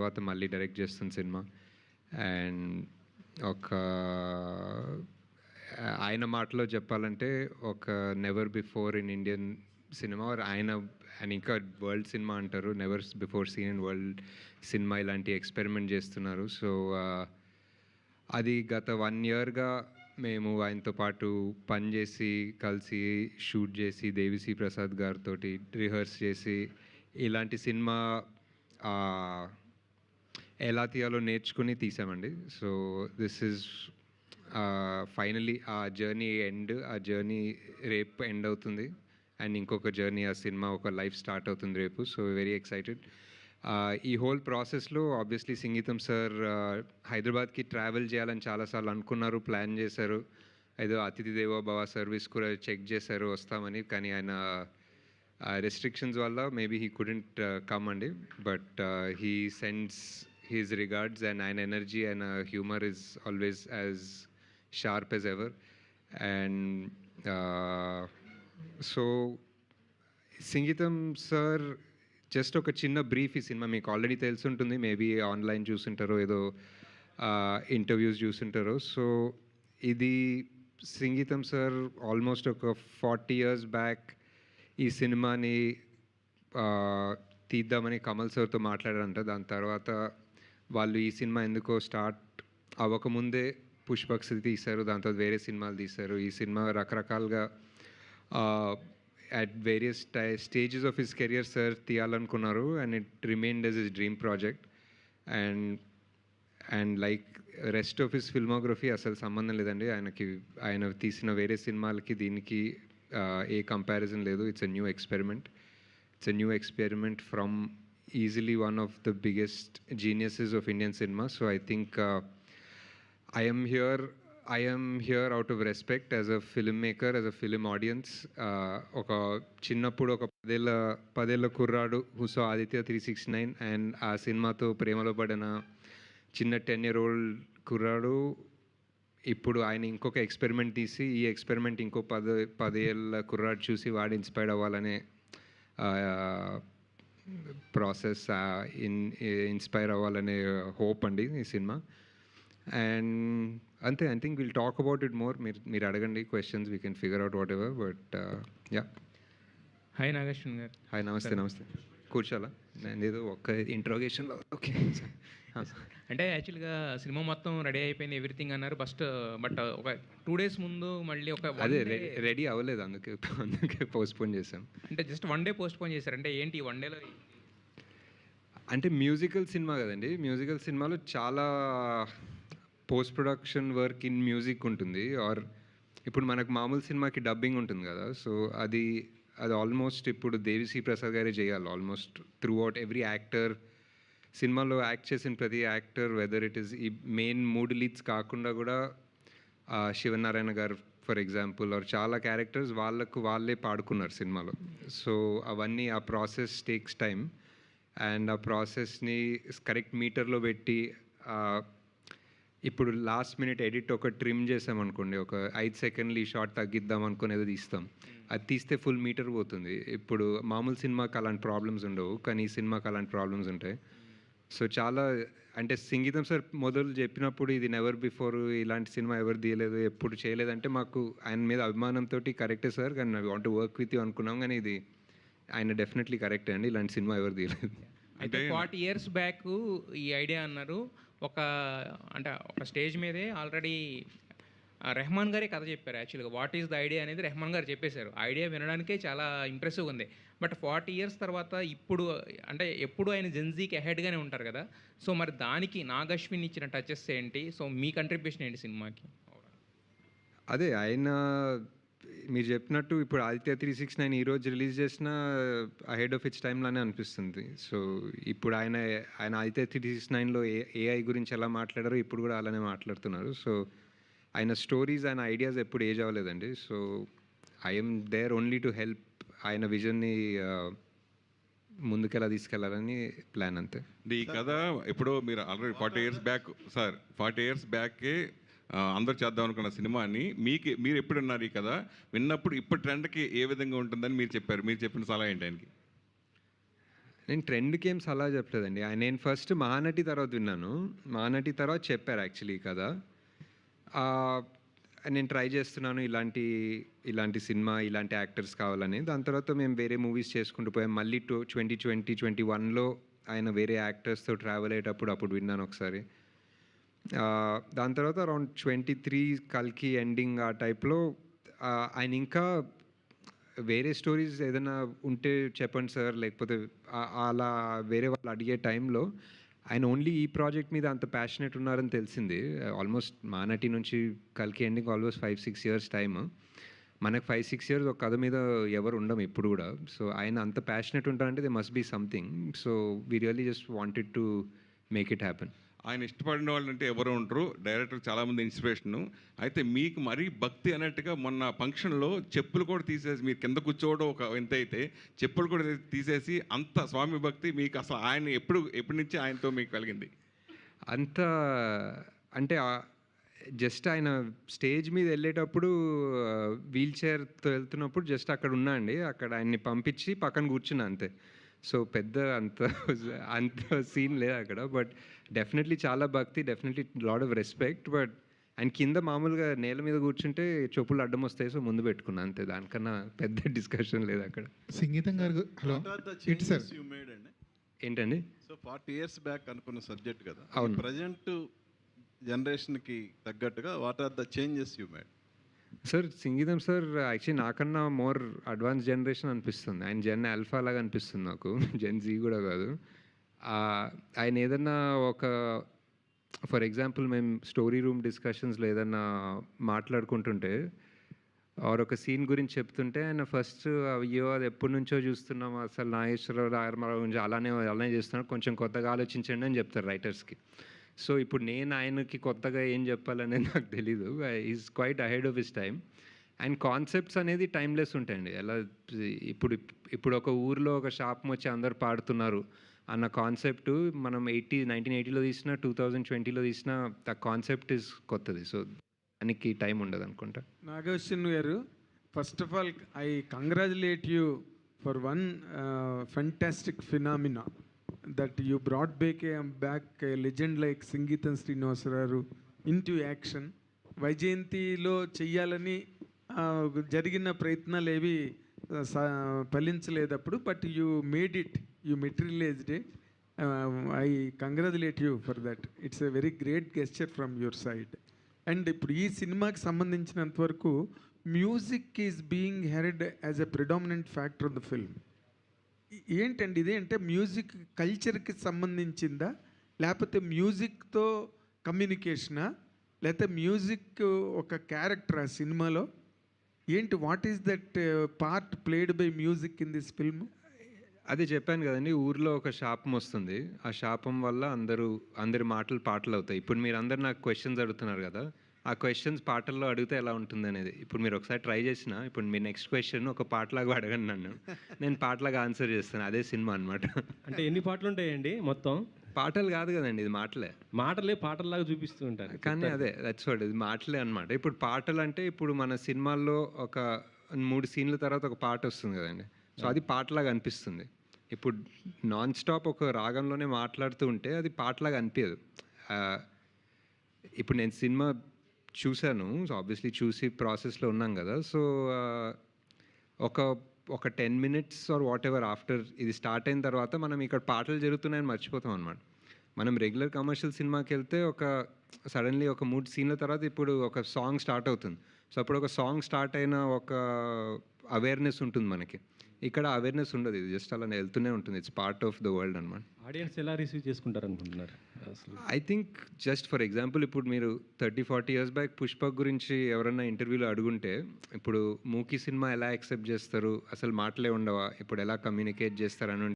తర్వాత మళ్ళీ డైరెక్ట్ చేస్తున్న సినిమా. అండ్ ఒక ఆయన మాటలో చెప్పాలంటే ఒక never before in Indian cinema ఆయన అండ్ ఇంకా వరల్డ్ సినిమా అంటారు, never before seen in world cinema ఇలాంటి ఎక్స్పెరిమెంట్ చేస్తున్నారు. సో అది గత 1 ఇయర్గా మేము ఆయనతో పాటు పనిచేసి కలిసి షూట్ చేసి దేవిశ్రీ ప్రసాద్ గారితో రిహర్స్ చేసి ఇలాంటి సినిమా ఎలా తీయాలో నేర్చుకుని తీసామండి. సో దిస్ ఈజ్ ఫైనలీ ఆ జర్నీ రేపు ఎండ్ అవుతుంది. అండ్ ఇంకొక జర్నీ, ఆ సినిమా ఒక లైఫ్ స్టార్ట్ అవుతుంది రేపు. So very excited. ఈ హోల్ ప్రాసెస్లో ఆబ్వియస్లీ సంగీతం సార్ హైదరాబాద్కి ట్రావెల్ చేయాలని చాలాసార్లు అనుకున్నారు, ప్లాన్ చేశారు. ఏదో అతిథి దేవో భవ సర్వీస్ కూడా చెక్ చేశారు వస్తామని, కానీ ఆయన రెస్ట్రిక్షన్స్ వల్ల మేబీ హీ కుడెంట్ కమ్ అండి. But he sends his regards and ఆయన energy and humour is always as sharp as ever. And so Singeetam sir just ఒక చిన్న బ్రీఫ్, ఈ సినిమా మీకు ఆల్రెడీ తెలుసుంటుంది, మేబీ ఆన్లైన్ చూసుంటారో ఏదో ఇంటర్వ్యూస్ చూసుంటారో. సో ఇది సంగీతం సార్ ఆల్మోస్ట్ ఒక 40 years బ్యాక్ ఈ సినిమాని తీద్దామని కమల్ సార్తో మాట్లాడారంట. దాని తర్వాత వాళ్ళు ఈ సినిమా ఎందుకో స్టార్ట్ అవ్వకముందే పుష్పక్స్ తీశారు, దాని తర్వాత వేరే సినిమాలు తీశారు. ఈ సినిమా రకరకాలుగా at various stages of his career sir తీయాలనుకున్నారు and it remained as his dream project. And like rest of his filmography అసలు సంబంధం లేదండి. ఆయన తీసిన వేరే సినిమాలకి దీనికి ఏ కంపారిజన్ లేదు. It's a new experiment from easily one of the biggest geniuses of Indian cinema. So I think I am here out of respect as a filmmaker, as a film audience. ఒక చిన్నప్పుడు ఒక 10 ఏళ్ళ కుర్రాడు who saw Aditya 369 and ఆ సినిమాతో ప్రేమలో పడిన చిన్న 10-year-old కుర్రాడు ఇప్పుడు ఆయన ఇంకొక ఎక్స్పెరిమెంట్ తీసి ఈ ఎక్స్పెరిమెంట్ ఇంకో 10 ఏళ్ళ కుర్రాడు చూసి వాడు ఇన్స్పైర్డ్ అవ్వాలనే ప్రాసెస్, ఇన్స్పైర్ అవ్వాలనే హోప్ అండి ఈ సినిమా. అండ్ అంతే, I think will talk about it more. మీరు అడగండి questions, we can figure out whatever. But yeah. Hi Nag Ashwin గారు. హాయ్, నమస్తే. కూర్చోాలా? నేను ఏదో ఒక్క ఇంట్రోగేషన్లో ఓకే. అంటే యాక్చువల్గా సినిమా మొత్తం రెడీ అయిపోయింది ఎవ్రీథింగ్ అన్నారు బట్ ఒక 2 days ముందు మళ్ళీ ఒక అదే రెడీ అవ్వలేదు, అందుకే పోస్ట్పోన్ చేసాం. అంటే జస్ట్ 1 day పోస్ట్పోన్ చేశారు. అంటే ఏంటి 1 dayలో? అంటే మ్యూజికల్ సినిమా కదండి. మ్యూజికల్ సినిమాలో చాలా post production work in music ఉంటుంది. ఆర్ ఇప్పుడు మనకు మామూలు సినిమాకి డబ్బింగ్ ఉంటుంది కదా. సో అది ఆల్మోస్ట్ ఇప్పుడు దేవిశ్రీ ప్రసాద్ గారే చేయాలి. Almost through out every actor, సినిమాలో యాక్ట్ చేసిన ప్రతి యాక్టర్, వెదర్ ఇట్ ఈస్ ఈ మెయిన్ 3 leads కాకుండా కూడా శివనారాయణ గారు ఫర్ ఎగ్జాంపుల్, ఆర్ చాలా క్యారెక్టర్స్ వాళ్ళే పాడుకున్నారు సినిమాలో. సో అవన్నీ ఆ ప్రాసెస్ టేక్స్ టైమ్. అండ్ ఆ ప్రాసెస్ని కరెక్ట్ మీటర్లో పెట్టి ఇప్పుడు లాస్ట్ మినిట్ ఎడిట్ ఒక ట్రిమ్ చేసామనుకోండి, ఒక 5 seconds ఈ షార్ట్ తగ్గిద్దాం అనుకుని ఏదో తీస్తాం, అది తీస్తే ఫుల్ మీటర్ పోతుంది. ఇప్పుడు మామూలు సినిమాకి అలాంటి ప్రాబ్లమ్స్ ఉండవు, కానీ ఈ సినిమాకి అలాంటి ప్రాబ్లమ్స్ ఉంటాయి. సో చాలా అంటే సంగీతం సార్ మొదలు చెప్పినప్పుడు ఇది నెవర్ బిఫోర్, ఇలాంటి సినిమా ఎవరు తీయలేదు, ఎప్పుడు చేయలేదంటే మాకు ఆయన మీద అభిమానంతో కరెక్టే సార్, కానీ I want to work with you అనుకున్నాం. కానీ ఇది ఆయన డెఫినెట్లీ కరెక్టే అండి, ఇలాంటి సినిమా ఎవరు తీయలేదు. అయితే 40 years బ్యాక్ ఈ ఐడియా అన్నారు. ఒక స్టేజ్ మీదే ఆల్రెడీ రెహమాన్ గారే కథ చెప్పారు. యాక్చువల్గా వాట్ ఈస్ ద ఐడియా అనేది రెహమాన్ గారు చెప్పేశారు. ఐడియా వినడానికే చాలా ఇంప్రెసివ్ ఉంది. బట్ 40 years తర్వాత ఇప్పుడు అంటే ఎప్పుడు ఆయన జెన్జీకి అహెడ్గానే ఉంటారు కదా. సో మరి దానికి నాగశ్విన్ ఇచ్చిన టచెస్ ఏంటి? సో మీ కంట్రిబ్యూషన్ ఏంటి సినిమాకి? అదే ఆయన మీరు చెప్పినట్టు ఇప్పుడు ఆదిత్య 369 ఈరోజు రిలీజ్ చేసిన అహెడ్ ఆఫ్ ఇట్స్ టైంలానే అనిపిస్తుంది. సో ఇప్పుడు ఆయన ఆదిత్య 369లో ఏఐ గురించి ఎలా మాట్లాడారో ఇప్పుడు కూడా అలానే మాట్లాడుతున్నారు. సో ఆయన స్టోరీస్, ఆయన ఐడియాస్ ఎప్పుడు ఏజ్ అవ్వలేదండి. So I'm there only to help ఆయన విజన్ని ముందుకెలా తీసుకెళ్లాలని ప్లాన్, అంతే. ఈ కథ ఇప్పుడు మీరు already 40 years back sir, 40 years బ్యాక్కే అందరూ చేద్దాం అనుకున్న సినిమాని మీరు ఎప్పుడు విన్నారు ఈ కథ? విన్నప్పుడు ఇప్పుడు ట్రెండ్కి ఏ విధంగా ఉంటుందని మీరు చెప్పారు. మీరు చెప్పిన సలహా ఏంటి ఆయనకి? నేను ట్రెండ్‌కి ఏం సలహా చెప్పలేదండి. నేను ఫస్ట్ 'మహానటి' తర్వాత విన్నాను. 'మహానటి' తర్వాత చెప్పారు యాక్చువల్లీ ఈ కథ. ఆహ్, నేను ట్రై చేస్తున్నాను ఇలాంటి సినిమా, ఇలాంటి యాక్టర్స్ కావాలని. దాని తర్వాత మేము వేరే మూవీస్ చేసుకుంటూ పోయాం. మళ్ళీ 2020, 21లో ఆయన వేరే యాక్టర్స్‌తో ట్రావెల్ అయ్యేటప్పుడు అప్పుడు విన్నాను ఒకసారి. దాని తర్వాత అరౌండ్ 23 కల్కి ఎండింగ్ ఆ టైప్‌లో ఆయన ఇంకా వేరే స్టోరీస్ ఏదైనా ఉంటే చెప్పండి సార్, లేకపోతే అలా వేరే వాళ్ళు అడిగే టైంలో ఆయన ఓన్లీ ఈ ప్రాజెక్ట్ మీద అంత ప్యాషనెట్ ఉన్నారని తెలిసింది. ఆల్మోస్ట్ 'మహానటి' నుంచి 'కల్కి' ఎండింగ్ ఆల్మోస్ట్ 5-6 ఇయర్స్ టైమ్. మనకు 5-6 ఇయర్స్ ఒక కథ మీద ఎవరు ఉండం ఇప్పుడు కూడా. సో ఆయన అంత ప్యాషనెట్ ఉంటారంటే they must be something. So we really just wanted to make it happen. ఆయన ఇష్టపడిన వాళ్ళు అంటే ఎవరు ఉండరు, డైరెక్టర్ చాలామంది ఇన్స్పిరేషను. అయితే మీకు మరీ భక్తి అన్నట్టుగా మొన్న ఫంక్షన్లో చెప్పులు కూడా తీసేసి మీరు కింద కూర్చోవడం ఒక వింత అయితే, చెప్పులు కూడా తీసేసి అంత స్వామి భక్తి మీకు అసలు ఆయన ఎప్పటి నుంచి ఆయనతో మీకు కలిగింది? అంత అంటే జస్ట్ ఆయన స్టేజ్ మీద వెళ్ళేటప్పుడు వీల్ చైర్తో వెళ్తున్నప్పుడు జస్ట్ అక్కడ ఉన్నా అండి. అక్కడ ఆయన్ని పంపించి పక్కన కూర్చున్నా అంతే. సో పెద్ద అంత సీన్ లేదు అక్కడ. బట్ డెఫినెట్లీ చాలా భక్తి, definitely lot of respect. But ఆయన కింద మామూలుగా నేల మీద కూర్చుంటే చెప్పులు అడ్డం వస్తాయి, సో ముందు పెట్టుకున్నా అంతే. దానికన్నా పెద్ద డిస్కషన్ లేదు అక్కడ. సంగీతం గారు హలో ఇటు సార్ ఏంటండి? సో 40 years బ్యాక్ అనుకున్న సబ్జెక్ట్ కదా, అవును. ప్రజెంట్ జనరేషన్కి తగ్గట్టుగా what are the changes you made? Sir సంగీతం సార్ యాక్చువల్లీ నాకన్నా మోర్ అడ్వాన్స్ జనరేషన్ అనిపిస్తుంది. ఆయన జెన్ ఆల్ఫా లాగా అనిపిస్తుంది నాకు. జెన్ జీ కూడా కాదు. ఆయన ఏదన్నా ఫర్ ఎగ్జాంపుల్ మేము స్టోరీ రూమ్ డిస్కషన్స్లో ఏదన్నా మాట్లాడుకుంటుంటే ఒక సీన్ గురించి చెప్తుంటే ఆయన ఫస్ట్ అయ్యో అది ఎప్పటి నుంచో చూస్తున్నాం, అసలు నాగేశ్వరరావు రామారావు గురించి అలానే చేస్తున్నాడు, కొంచెం కొత్తగా ఆలోచించండి అని చెప్తారు రైటర్స్కి. సో ఇప్పుడు నేను ఆయనకి కొత్తగా ఏం చెప్పాలనేది నాకు తెలీదు. Is quiet ahead of his time. And concepts అనేది టైమ్లెస్ ఉంటాయండి. ఎలా ఇప్పుడు ఒక ఊరిలో ఒక శాపం వచ్చి అందరు పాడుతున్నారు అన్న కాన్సెప్ట్ మనం 1980లో తీసిన 2020లో తీసిన ద కాన్సెప్ట్ ఇస్ కొత్తది. సో దానికి టైం ఉండదు అనుకుంటా. నాగేశ్వరన్ గారు, first of all I congratulate you for one fantastic phenomena that you brought back a legend like సంగీతం శ్రీనివాసరావు into action. వైజయంతిలో చెయ్యాలని జరిగిన ప్రయత్నాలు ఏవి ఫలించలేదప్పుడు, but you made it, you materialized it. I congratulate you for that. It's a very great gesture from your side. And ఇప్పుడు ఈ సినిమాకి సంబంధించినంత వరకు music is being heard as a predominant factor of the film. ఏంటండి ఇది? అంటే music కల్చర్కి సంబంధించిందా, లేకపోతే మ్యూజిక్తో కమ్యూనికేషనా, లేకపోతే మ్యూజిక్ ఒక క్యారెక్టర్ ఆ సినిమాలో ఏంటి? What is that part played by music in this film? అదే చెప్పాను కదండి, ఊర్లో ఒక శాపం వస్తుంది. ఆ శాపం వల్ల అందరి మాటలు పాటలు అవుతాయి. ఇప్పుడు మీరు అందరు నాకు క్వశ్చన్స్ అడుగుతున్నారు కదా, ఆ క్వశ్చన్స్ పాటల్లో అడిగితే ఎలా ఉంటుంది అనేది ఇప్పుడు మీరు ఒకసారి ట్రై చేసిన, ఇప్పుడు మీ నెక్స్ట్ క్వశ్చన్ ఒక పాటలాగా అడగండి నన్ను, నేను పాటలాగా ఆన్సర్ చేస్తాను. అదే సినిమా అనమాట. అంటే ఎన్ని పాటలు ఉంటాయండి మొత్తం? పాటలు కాదు కదండి, ఇది మాటలే పాటల్లాగా చూపిస్తూ ఉంటారు. కానీ అదే దట్స్ వాట్, ఇది మాటలే అనమాట. ఇప్పుడు పాటలు అంటే ఇప్పుడు మన సినిమాల్లో ఒక 3 సీన్ల తర్వాత ఒక పాట వస్తుంది కదండి, సో అది పాటలాగా అనిపిస్తుంది. ఇప్పుడు నాన్ స్టాప్ ఒక రాగంలోనే మాట్లాడుతూ ఉంటే అది పాటలాగా అనిపించదు. ఇప్పుడు నేను సినిమా చూశాను, సో ఆబ్వియస్లీ చూసి ప్రాసెస్లో ఉన్నాం కదా. సో ఒక 10 minutes or what after ఇది స్టార్ట్ అయిన తర్వాత మనం ఇక్కడ పాటలు జరుగుతున్నాయని మర్చిపోతాం అనమాట. మనం రెగ్యులర్ కమర్షియల్ సినిమాకి వెళ్తే సడన్లీ ఒక 3 సీన్ల తర్వాత ఇప్పుడు ఒక సాంగ్ స్టార్ట్ అవుతుంది. సో అప్పుడు ఒక సాంగ్ స్టార్ట్ అయిన ఒక అవేర్నెస్ ఉంటుంది మనకి. ఇక్కడ అవేర్నెస్ ఉండదు, ఇది జస్ట్ అలా వెళ్తూనే ఉంటుంది. It's part of the world అనమాట. ఆడియన్స్ ఎలా రిసీవ్ చేసుకుంటారు అనుకుంటున్నారు? I think just for example ఇప్పుడు మీరు 30-40 years బ్యాక్ పుష్పక్ గురించి ఎవరన్నా ఇంటర్వ్యూలో అడుగుంటే, ఇప్పుడు మూకీ సినిమా ఎలా యాక్సెప్ట్ చేస్తారు, అసలు మాటలే ఉండవా, ఇప్పుడు ఎలా కమ్యూనికేట్ చేస్తారు అని